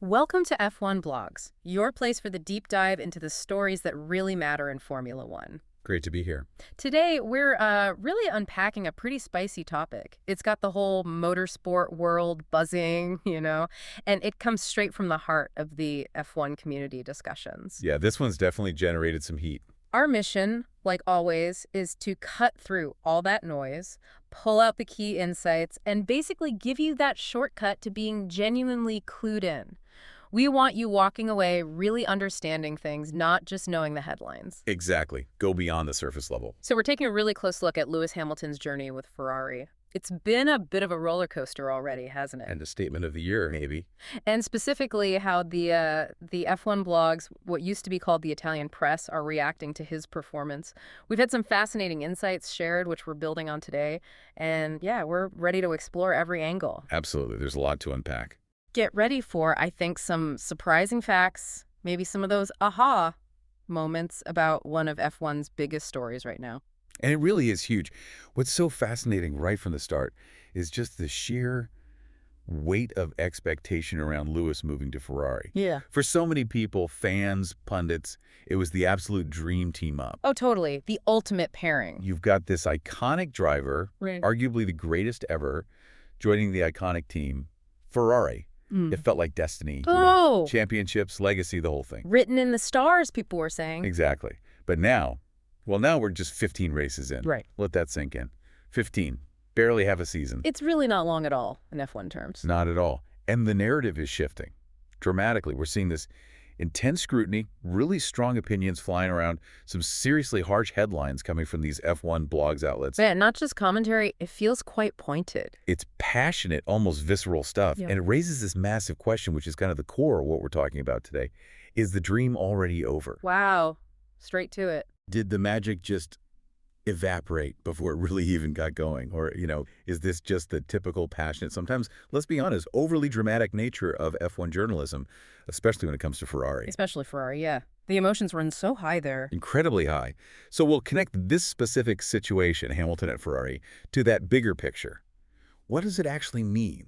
Welcome to F1 Blogs, your place for the deep dive into the stories that really matter in Formula One. Great to be here. Today, we're really unpacking a pretty spicy topic. It's got the whole motorsport world buzzing, and it comes straight from the heart of the F1 community discussions. Yeah, this one's definitely generated some heat. Our mission, like always, is to cut through all that noise, pull out the key insights, and basically give you that shortcut to being genuinely clued in. We want you walking away really understanding things, not just knowing the headlines. Exactly. Go beyond the surface level. So we're taking a really close look at Lewis Hamilton's journey with Ferrari. It's been a bit of a roller coaster already, hasn't it? And the statement of the year, maybe. And specifically how the F1 blogs, what used to be called the Italian press, are reacting to his performance. We've had some fascinating insights shared, which we're building on today. And yeah, we're ready to explore every angle. Absolutely. There's a lot to unpack. Get ready for, I think, some surprising facts, maybe some of those aha moments about one of F1's biggest stories right now. And it really is huge. What's so fascinating right from the start is just the sheer weight of expectation around Lewis moving to Ferrari. Yeah. For so many people, fans, pundits, it was the absolute dream team up. Oh, totally. The ultimate pairing. You've got this iconic driver, Right. arguably the greatest ever, joining the iconic team, Ferrari. It felt like destiny. Oh! Championships, legacy, the whole thing. Written in the stars, people were saying. Exactly. But now, now we're just 15 races in. Right. Let that sink in. 15. Barely have a season. It's really not long at all in F1 terms. Not at all. And the narrative is shifting dramatically. We're seeing this intense scrutiny, really strong opinions flying around, some seriously harsh headlines coming from these F1 blogs outlets. Yeah, not just commentary, it feels quite pointed. It's passionate, almost visceral stuff. Yeah. And it raises this massive question, which is kind of the core of what we're talking about today. Is the dream already over? Wow. Straight to it. Did the magic just evaporate before it really even got going? Or, is this just the typical passionate, sometimes, let's be honest, overly dramatic nature of F1 journalism, especially when it comes to Ferrari? Especially Ferrari, yeah. The emotions run so high there. Incredibly high. So we'll connect this specific situation, Hamilton at Ferrari, to that bigger picture. What does it actually mean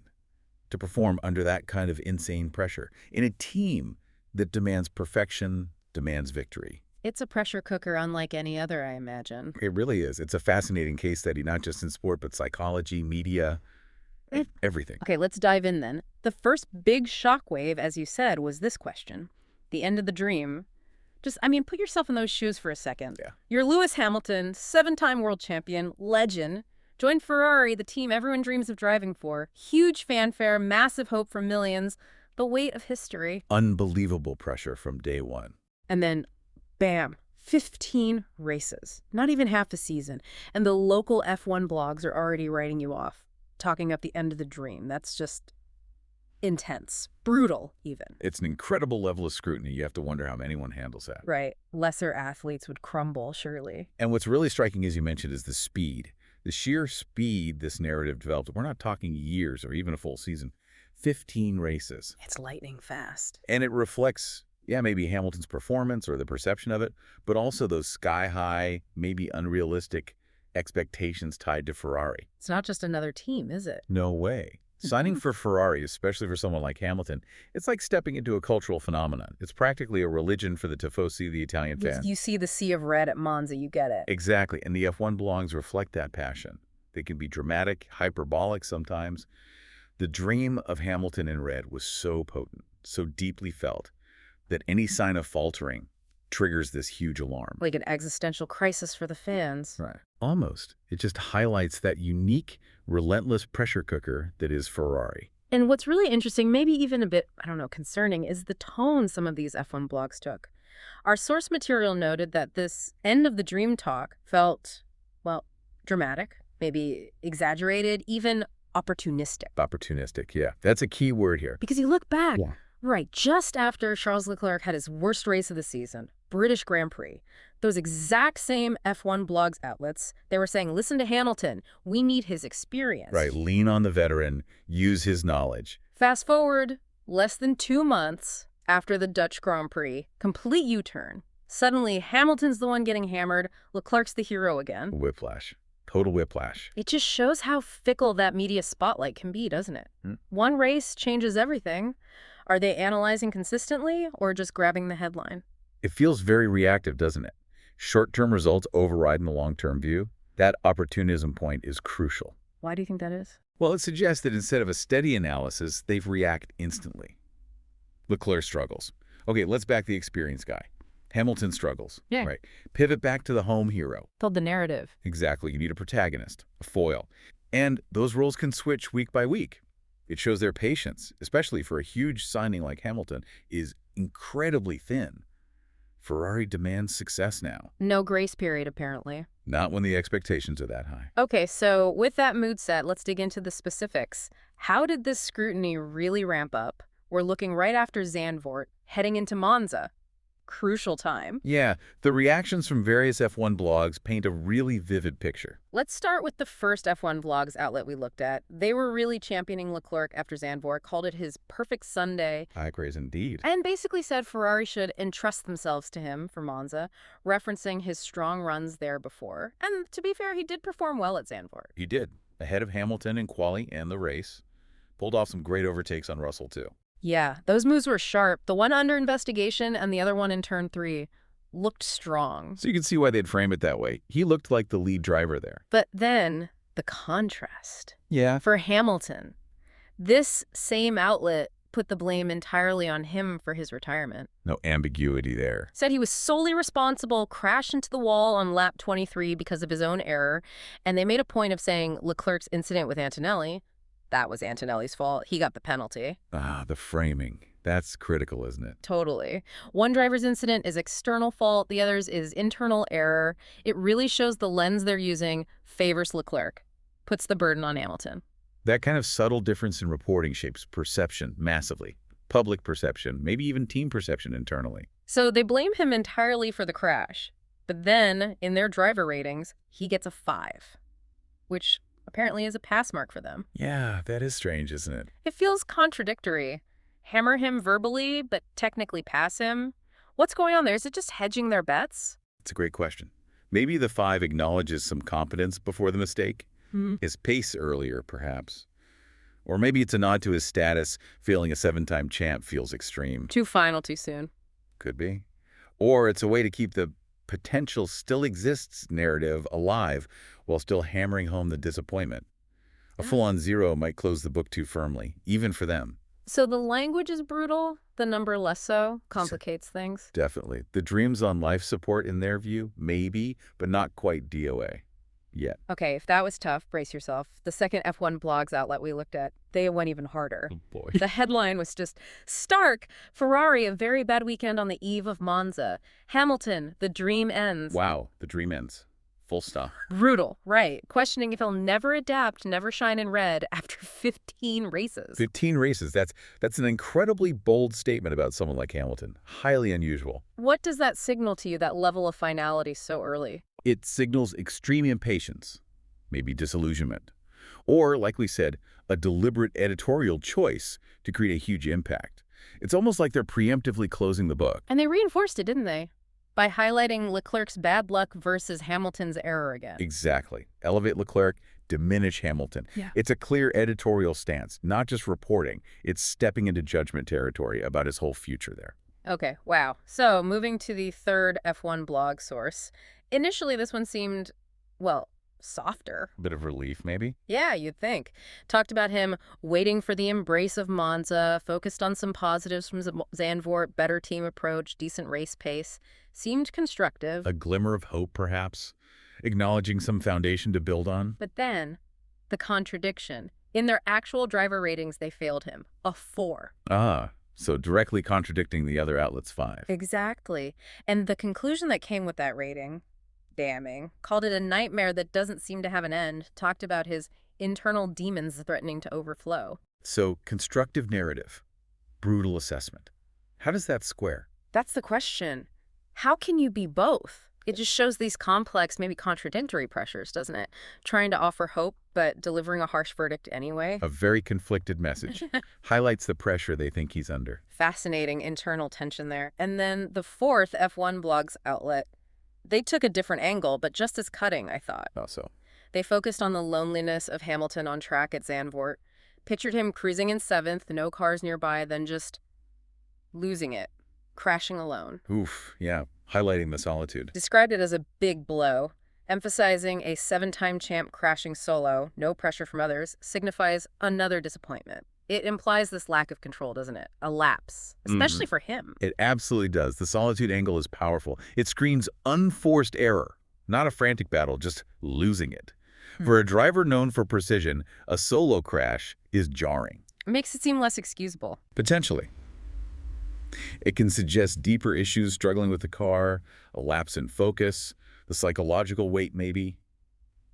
to perform under that kind of insane pressure in a team that demands perfection, demands victory? It's a pressure cooker unlike any other, I imagine. It really is. It's a fascinating case study, not just in sport, but psychology, media, everything. Okay, let's dive in then. The first big shockwave, as you said, was this question. The end of the dream. Put yourself in those shoes for a second. Yeah. You're Lewis Hamilton, 7-time world champion, legend. Joined Ferrari, the team everyone dreams of driving for. Huge fanfare, massive hope for millions. The weight of history. Unbelievable pressure from day one. And then bam, 15 races, not even half a season. And the local F1 blogs are already writing you off, talking up the end of the dream. That's just intense, brutal even. It's an incredible level of scrutiny. You have to wonder how anyone handles that. Right. Lesser athletes would crumble, surely. And what's really striking, as you mentioned, is the speed. The sheer speed this narrative developed. We're not talking years or even a full season. 15 races. It's lightning fast. And it reflects, maybe Hamilton's performance or the perception of it, but also those sky-high, maybe unrealistic expectations tied to Ferrari. It's not just another team, is it? No way. Signing for Ferrari, especially for someone like Hamilton, it's like stepping into a cultural phenomenon. It's practically a religion for the tifosi, the Italian fan. You see the sea of red at Monza, you get it. Exactly, and the F1 blogs reflect that passion. They can be dramatic, hyperbolic sometimes. The dream of Hamilton in red was so potent, so deeply felt, that any sign of faltering triggers this huge alarm. Like an existential crisis for the fans. Right. Almost. It just highlights that unique, relentless pressure cooker that is Ferrari. And what's really interesting, maybe even a bit, concerning, is the tone some of these F1 blogs took. Our source material noted that this end of the dream talk felt, dramatic, maybe exaggerated, even opportunistic. Opportunistic, yeah. That's a key word here. Because you look back, Yeah. right, just after Charles Leclerc had his worst race of the season, British Grand Prix, those exact same F1 blogs outlets, they were saying, listen to Hamilton, we need his experience. Right, lean on the veteran, use his knowledge. Fast forward, less than 2 months after the Dutch Grand Prix, complete U-turn. Suddenly, Hamilton's the one getting hammered, Leclerc's the hero again. Whiplash. Total whiplash. It just shows how fickle that media spotlight can be, doesn't it? One race changes everything. Are they analyzing consistently or just grabbing the headline? It feels very reactive, doesn't it? Short-term results overriding the long-term view. That opportunism point is crucial. Why do you think that is? Well, it suggests that instead of a steady analysis, they react instantly. LeClerc struggles. Okay, let's back the experienced guy. Hamilton struggles. Yeah. Right. Pivot back to the home hero. Told the narrative. Exactly. You need a protagonist, a foil. And those roles can switch week by week. It shows their patience, especially for a huge signing like Hamilton, is incredibly thin. Ferrari demands success now. No grace period, apparently. Not when the expectations are that high. Okay, so with that mood set, let's dig into the specifics. How did this scrutiny really ramp up? We're looking right after Zandvoort, heading into Monza. Crucial time. Yeah, the reactions from various F1 blogs paint a really vivid picture. Let's start with the first F1 vlogs outlet we looked at. They were really championing LeClerc after Zandvoort, called it his perfect Sunday, High praise indeed. and basically said Ferrari should entrust themselves to him for Monza, referencing his strong runs there before. And to be fair, he did perform well at Zandvoort. He did, ahead of Hamilton in quali and the race. Pulled off some great overtakes on Russell, too. Yeah, those moves were sharp. The one under investigation and the other one in turn 3 looked strong. So you can see why they'd frame it that way. He looked like the lead driver there. But then, the contrast. Yeah. For Hamilton, this same outlet put the blame entirely on him for his retirement. No ambiguity there. Said he was solely responsible, crashed into the wall on lap 23 because of his own error, and they made a point of saying Leclerc's incident with Antonelli, that was Antonelli's fault. He got the penalty. Ah, the framing. That's critical, isn't it? Totally. One driver's incident is external fault, the other's is internal error. It really shows the lens they're using favors Leclerc, puts the burden on Hamilton. That kind of subtle difference in reporting shapes perception massively. Public perception, maybe even team perception internally. So they blame him entirely for the crash. But then, in their driver ratings, he gets a 5, which apparently is a pass mark for them. Yeah, that is strange, isn't it? It feels contradictory. Hammer him verbally, but technically pass him? What's going on there? Is it just hedging their bets? It's a great question. Maybe the 5 acknowledges some competence before the mistake. His pace earlier, perhaps. Or maybe it's a nod to his status. Failing a 7-time champ feels extreme. Too final too soon. Could be. Or it's a way to keep the potential still exists narrative alive while still hammering home the disappointment. A full-on 0 might close the book too firmly, even for them. So the language is brutal, the number less so, complicates things. Definitely. The dreams on life support, in their view, maybe, but not quite DOA. Yet. Okay, if that was tough, brace yourself. The second F1 blogs outlet we looked at, they went even harder. Oh boy. The headline was just stark. Ferrari, a very bad weekend on the eve of Monza. Hamilton, the dream ends. Wow, the dream ends. Full stop. Brutal, right. Questioning if he'll never adapt, never shine in red after 15 races. 15 races. That's an incredibly bold statement about someone like Hamilton. Highly unusual. What does that signal to you, that level of finality so early? It signals extreme impatience, maybe disillusionment, or, like we said, a deliberate editorial choice to create a huge impact. It's almost like they're preemptively closing the book. And they reinforced it, didn't they? By highlighting Leclerc's bad luck versus Hamilton's error again. Exactly. Elevate Leclerc, diminish Hamilton. Yeah. It's a clear editorial stance, not just reporting. It's stepping into judgment territory about his whole future there. Okay, wow. So, moving to the third F1 blog source. Initially, this one seemed, well, softer. A bit of relief, maybe? Yeah, you'd think. Talked about him waiting for the embrace of Monza, focused on some positives from Zandvoort, better team approach, decent race pace. Seemed constructive. A glimmer of hope, perhaps? Acknowledging some foundation to build on? But then, the contradiction. In their actual driver ratings, they failed him. A 4. Ah, so directly contradicting the other outlet's 5. Exactly. And the conclusion that came with that rating, damning, called it a nightmare that doesn't seem to have an end, talked about his internal demons threatening to overflow. So, constructive narrative, brutal assessment. How does that square? That's the question. How can you be both? It just shows these complex, maybe contradictory pressures, doesn't it? Trying to offer hope, but delivering a harsh verdict anyway. A very conflicted message. Highlights the pressure they think he's under. Fascinating internal tension there. And then the fourth F1 blogs outlet, they took a different angle, but just as cutting, I thought. How so? They focused on the loneliness of Hamilton on track at Zandvoort, pictured him cruising in 7th, no cars nearby, then just losing it, crashing alone. Oof, yeah, highlighting the solitude. Described it as a big blow, emphasizing a 7-time champ crashing solo, no pressure from others, signifies another disappointment. It implies this lack of control, doesn't it? A lapse, especially for him. It absolutely does. The solitude angle is powerful. It screams unforced error, not a frantic battle, just losing it. For a driver known for precision, a solo crash is jarring. It makes it seem less excusable. Potentially. It can suggest deeper issues struggling with the car, a lapse in focus, the psychological weight maybe.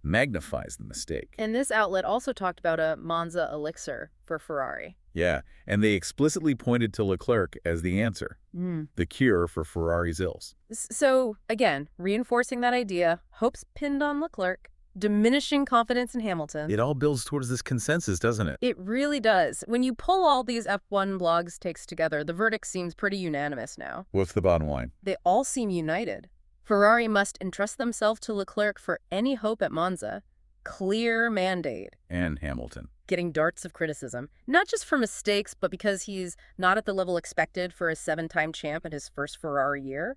Magnifies the mistake. And this outlet also talked about a Monza elixir for Ferrari. Yeah, and they explicitly pointed to LECLERC as the answer, the cure for Ferrari's ills. So, again, reinforcing that idea, hopes pinned on LECLERC, diminishing confidence in Hamilton. It all builds towards this consensus, doesn't it? It really does. When you pull all these F1 blogs takes together, the verdict seems pretty unanimous now. What's the bottom line? They all seem united. Ferrari must entrust themselves to LECLERC for any hope at Monza. Clear mandate. And Hamilton. Getting darts of criticism, not just for mistakes, but because he's not at the level expected for a 7-time champ in his first Ferrari year.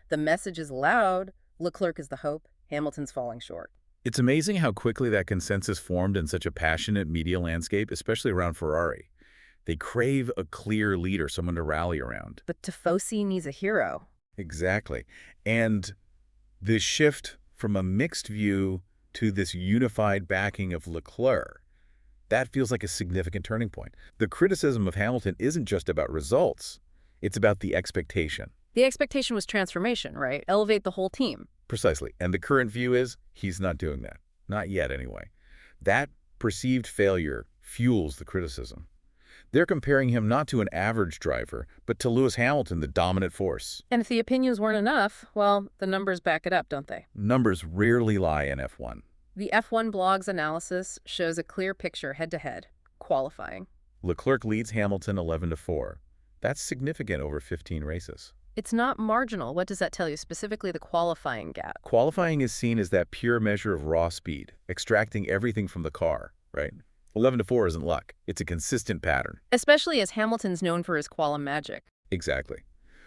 The message is loud. LECLERC is the hope. Hamilton's falling short. It's amazing how quickly that consensus formed in such a passionate media landscape, especially around Ferrari. They crave a clear leader, someone to rally around. But Tifosi needs a hero. Exactly. And the shift from a mixed view to this unified backing of LECLERC, that feels like a significant turning point. The criticism of Hamilton isn't just about results. It's about the expectation. The expectation was transformation, right? Elevate the whole team. Precisely. And the current view is he's not doing that. Not yet, anyway. That perceived failure fuels the criticism. They're comparing him not to an average driver, but to Lewis Hamilton, the dominant force. And if the opinions weren't enough, well, the numbers back it up, don't they? Numbers rarely lie in F1. The F1 blog's analysis shows a clear picture head-to-head, qualifying. LECLERC leads Hamilton 11-4. That's significant over 15 races. It's not marginal. What does that tell you, specifically the qualifying gap? Qualifying is seen as that pure measure of raw speed, extracting everything from the car, right? 11-4 isn't luck. It's a consistent pattern. Especially as Hamilton's known for his qualum magic. Exactly.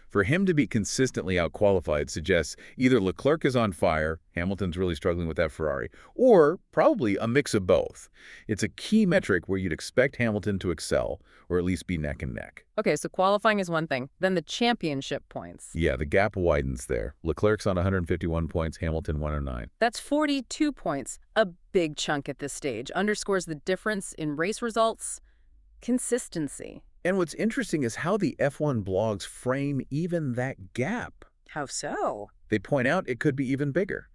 For him to be consistently outqualified suggests either LECLERC is on fire, Hamilton's really struggling with that Ferrari, or probably a mix of both. It's a key metric where you'd expect Hamilton to excel, or at least be neck and neck. Okay, so qualifying is one thing. Then the championship points. Yeah, the gap widens there. LECLERC's on 151 points, Hamilton 109. That's 42 points. A big chunk at this stage. Underscores the difference in race results. Consistency. And what's interesting is how the F1 blogs frame even that gap. How so? They point out it could be even bigger.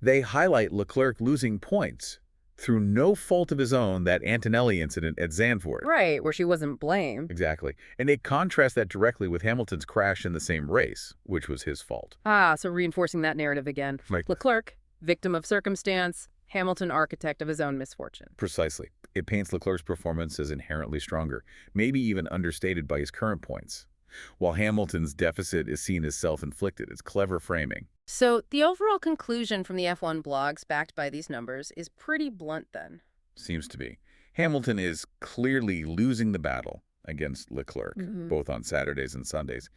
They highlight LECLERC losing points through no fault of his own, that Antonelli incident at Zandvoort. Right, where she wasn't blamed. Exactly. And they contrast that directly with Hamilton's crash in the same race, which was his fault. Ah, so reinforcing that narrative again. Like, LECLERC, victim of circumstance. Hamilton, architect of his own misfortune. Precisely. It paints LECLERC's performance as inherently stronger, maybe even understated by his current points, while Hamilton's deficit is seen as self-inflicted. It's clever framing. So the overall conclusion from the F1 blogs backed by these numbers is pretty blunt then. Seems to be. Hamilton is clearly losing the battle against LECLERC, both on Saturdays and Sundays,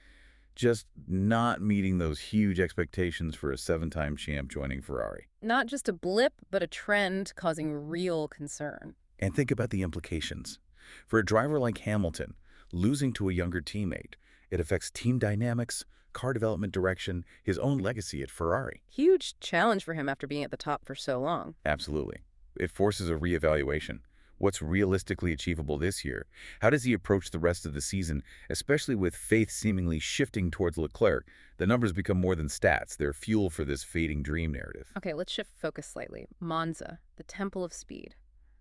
just not meeting those huge expectations for a 7-time champ joining Ferrari. Not just a blip, but a trend causing real concern. And think about the implications. For a driver like Hamilton, losing to a younger teammate, it affects team dynamics, car development direction, his own legacy at Ferrari. Huge challenge for him after being at the top for so long. Absolutely. It forces a reevaluation. What's realistically achievable this year? How does he approach the rest of the season, especially with faith seemingly shifting towards LECLERC? The numbers become more than stats. They're fuel for this fading dream narrative. Okay, let's shift focus slightly. Monza, the temple of speed.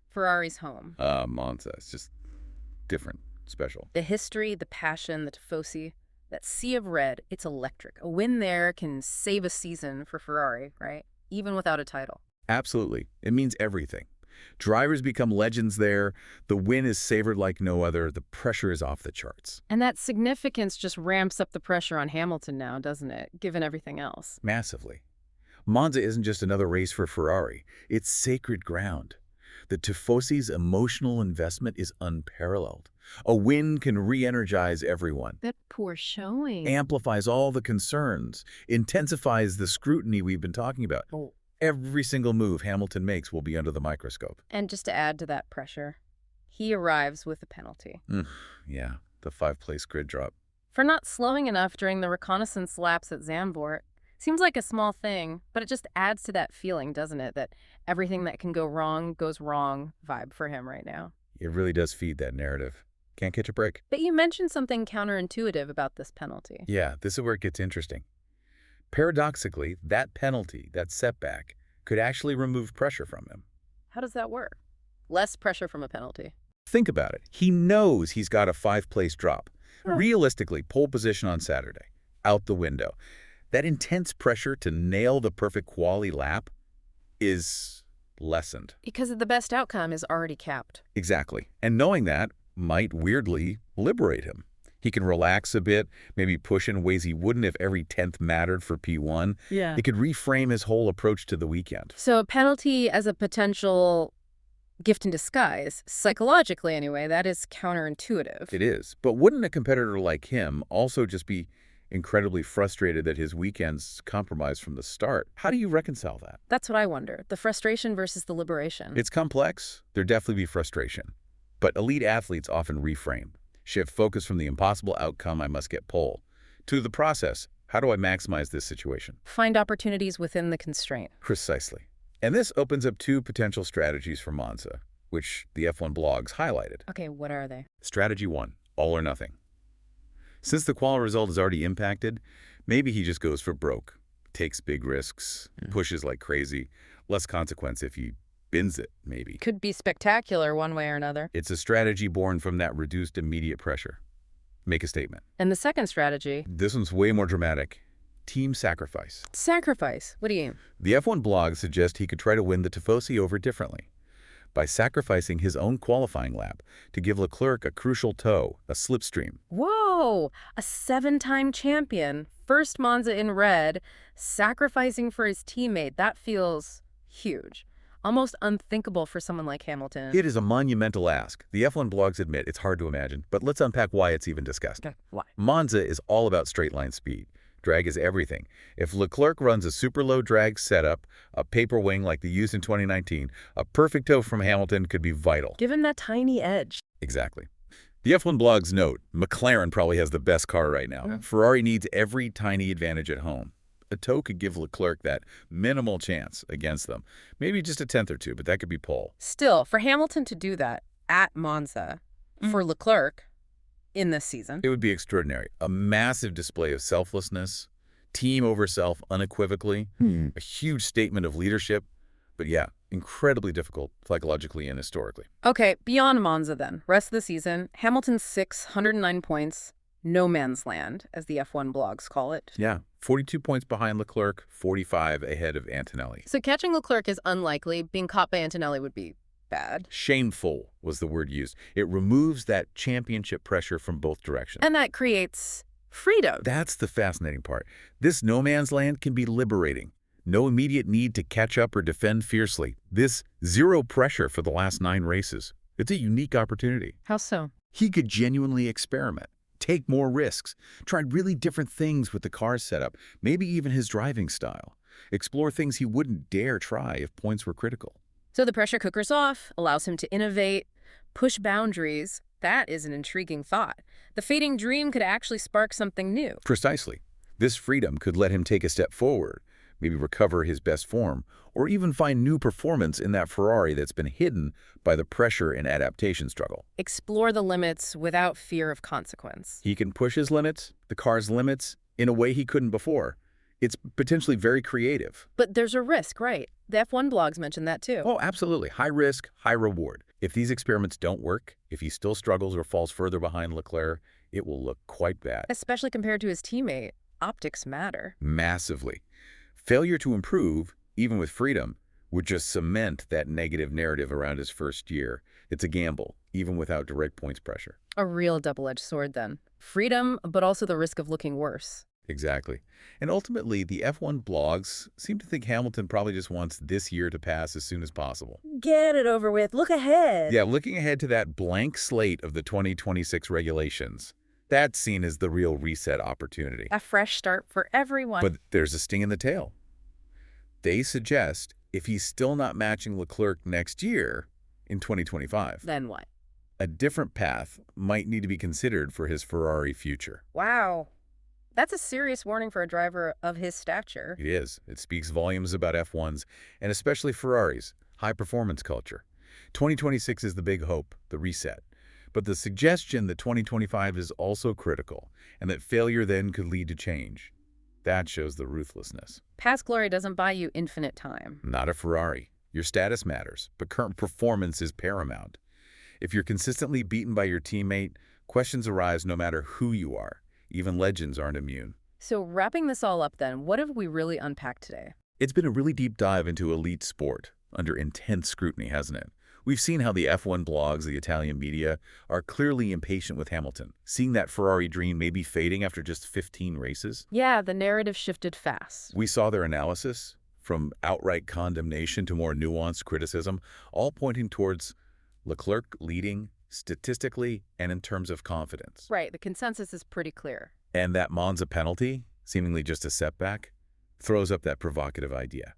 Ferrari's home. Monza. It's just different, special. The history, the passion, the tifosi, that sea of red, it's electric. A win there can save a season for Ferrari, right? Even without a title. Absolutely. It means everything. Drivers become legends there. The win is savored like no other. The pressure is off the charts. And that significance just ramps up the pressure on Hamilton now, doesn't it, given everything else? Massively. Monza isn't just another race for Ferrari. It's sacred ground. The Tifosi's emotional investment is unparalleled. A win can re-energize everyone, That poor showing. amplifies all the concerns, intensifies the scrutiny we've been talking about. Oh. Every single move Hamilton makes will be under the microscope. And just to add to that pressure, he arrives with a penalty. Yeah, the 5-place grid drop. For not slowing enough during the reconnaissance laps at Zandvoort. Seems like a small thing, but it just adds to that feeling, doesn't it? That everything that can go wrong goes wrong vibe for him right now. It really does feed that narrative. Can't catch a break. But you mentioned something counterintuitive about this penalty. Yeah, this is where it gets interesting. Paradoxically, that penalty, that setback, could actually remove pressure from him. How does that work? Less pressure from a penalty. Think about it. He knows he's got a 5-place drop. Realistically, pole position on Saturday. Out the window. That intense pressure to nail the perfect quali lap is lessened. Because the best outcome is already capped. Exactly. And knowing that might weirdly liberate him. He can relax a bit, maybe push in ways he wouldn't if every 10th mattered for P1. Yeah. It could reframe his whole approach to the weekend. So a penalty as a potential gift in disguise, psychologically anyway, that is counterintuitive. It is. But wouldn't a competitor like him also just be incredibly frustrated that his weekend's compromised from the start? How do you reconcile that? That's what I wonder. The frustration versus the liberation. It's complex. There'd definitely be frustration. But elite athletes often reframe, shift focus from the impossible outcome, I must get pole, to the process, how do I maximize this situation? Find opportunities within the constraint. Precisely. And this opens up 2 potential strategies for Monza, which the F1 blogs highlighted. Okay, what are they? Strategy 1, all or nothing. Since the qual result is already impacted, maybe he just goes for broke, takes big risks, pushes like crazy, less consequence if he bins it, maybe. Could be spectacular one way or another. It's a strategy born from that reduced immediate pressure. Make a statement. And the second strategy? This one's way more dramatic. Team sacrifice. Sacrifice. What do you mean? The F1 blog suggests he could try to win the Tifosi over differently, by sacrificing his own qualifying lap to give LECLERC a crucial tow, a slipstream. Whoa! A 7-time champion, first Monza in red, sacrificing for his teammate. That feels huge. Almost unthinkable for someone like Hamilton. It is a monumental ask. The F1 blogs admit it's hard to imagine, but let's unpack why it's even discussed. Okay, why? Monza is all about straight-line speed. Drag is everything. If LECLERC runs a super low drag setup, a paper wing like the used in 2019, a perfect tow from Hamilton could be vital. Give him that tiny edge. Exactly. The F1 blogs note, McLaren probably has the best car right now. Ferrari needs every tiny advantage at home. A tow could give LECLERC that minimal chance against them. Maybe just a 10th or 2, but that could be pole. Still, for Hamilton to do that at Monza, for LECLERC, in this season. It would be extraordinary. A massive display of selflessness, team over self unequivocally, a huge statement of leadership, but yeah, incredibly difficult psychologically and historically. Okay, beyond Monza then. Rest of the season, Hamilton's 609 points, no man's land, as the F1 blogs call it. Yeah, 42 points behind LECLERC, 45 ahead of Antonelli. So catching LECLERC is unlikely. Being caught by Antonelli would be bad. Shameful was the word used. It removes that championship pressure from both directions. And that creates freedom. That's the fascinating part. This no man's land can be liberating. No immediate need to catch up or defend fiercely. This zero pressure for the last 9 races. It's a unique opportunity. How so? He could genuinely experiment, take more risks, try really different things with the car's setup, maybe even his driving style, explore things he wouldn't dare try if points were critical. So the pressure cooker's off, allows him to innovate, push boundaries. That is an intriguing thought. The fading dream could actually spark something new. Precisely. This freedom could let him take a step forward, maybe recover his best form, or even find new performance in that Ferrari that's been hidden by the pressure and adaptation struggle. Explore the limits without fear of consequence. He can push his limits, the car's limits, in a way he couldn't before. It's potentially very creative. But there's a risk, right? The F1 blogs mentioned that too. Oh, absolutely. High risk, high reward. If these experiments don't work, if he still struggles or falls further behind LECLERC, it will look quite bad. Especially compared to his teammate. Optics matter. Massively. Failure to improve, even with freedom, would just cement that negative narrative around his first year. It's a gamble, even without direct points pressure. A real double-edged sword then. Freedom, but also the risk of looking worse. Exactly. And ultimately, the F1 blogs seem to think Hamilton probably just wants this year to pass as soon as possible. Get it over with. Look ahead. Yeah, looking ahead to that blank slate of the 2026 regulations, that's seen as the real reset opportunity. A fresh start for everyone. But there's a sting in the tail. They suggest if he's still not matching LECLERC next year, in 2025, Then what? a different path might need to be considered for his Ferrari future. Wow. That's a serious warning for a driver of his stature. It is. It speaks volumes about F1's, and especially Ferrari's, high-performance culture. 2026 is the big hope, the reset. But the suggestion that 2025 is also critical, and that failure then could lead to change. That shows the ruthlessness. Past glory doesn't buy you infinite time. Not a Ferrari. Your status matters, but current performance is paramount. If you're consistently beaten by your teammate, questions arise no matter who you are. Even legends aren't immune. So wrapping this all up then, what have we really unpacked today? It's been a really deep dive into elite sport, under intense scrutiny, hasn't it? We've seen how the F1 blogs, the Italian media, are clearly impatient with Hamilton, seeing that Ferrari dream may be fading after just 15 races. Yeah, the narrative shifted fast. We saw their analysis, from outright condemnation to more nuanced criticism, all pointing towards LECLERC leading statistically and in terms of confidence. Right, the consensus is pretty clear. And that Monza penalty, seemingly just a setback, throws up that provocative idea.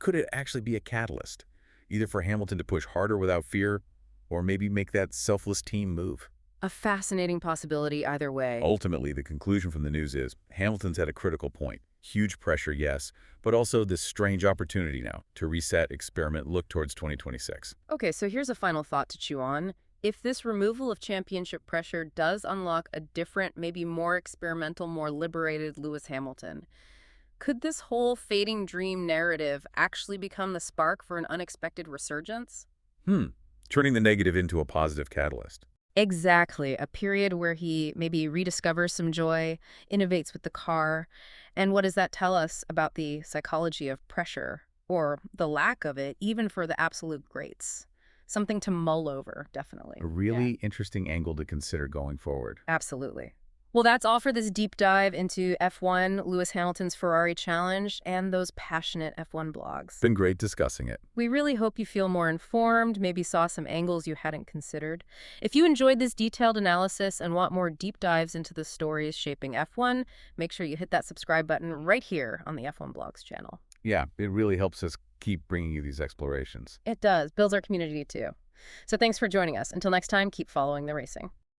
Could it actually be a catalyst, either for Hamilton to push harder without fear, or maybe make that selfless team move? A fascinating possibility either way. Ultimately, the conclusion from the news is Hamilton's at a critical point. Huge pressure, yes, but also this strange opportunity now to reset, experiment, look towards 2026. Okay, so here's a final thought to chew on. If this removal of championship pressure does unlock a different, maybe more experimental, more liberated Lewis Hamilton, could this whole fading dream narrative actually become the spark for an unexpected resurgence? Turning the negative into a positive catalyst. Exactly. A period where he maybe rediscovers some joy, innovates with the car. And what does that tell us about the psychology of pressure, or the lack of it, even for the absolute greats? Something to mull over, definitely. A really interesting angle to consider going forward. Absolutely. Well, that's all for this deep dive into F1, Lewis Hamilton's Ferrari challenge, and those passionate F1 blogs. Been great discussing it. We really hope you feel more informed, maybe saw some angles you hadn't considered. If you enjoyed this detailed analysis and want more deep dives into the stories shaping F1, make sure you hit that subscribe button right here on the F1 Blogs channel. Yeah, it really helps us keep bringing you these explorations. It does. Builds our community too. So thanks for joining us. Until next time, keep following the racing.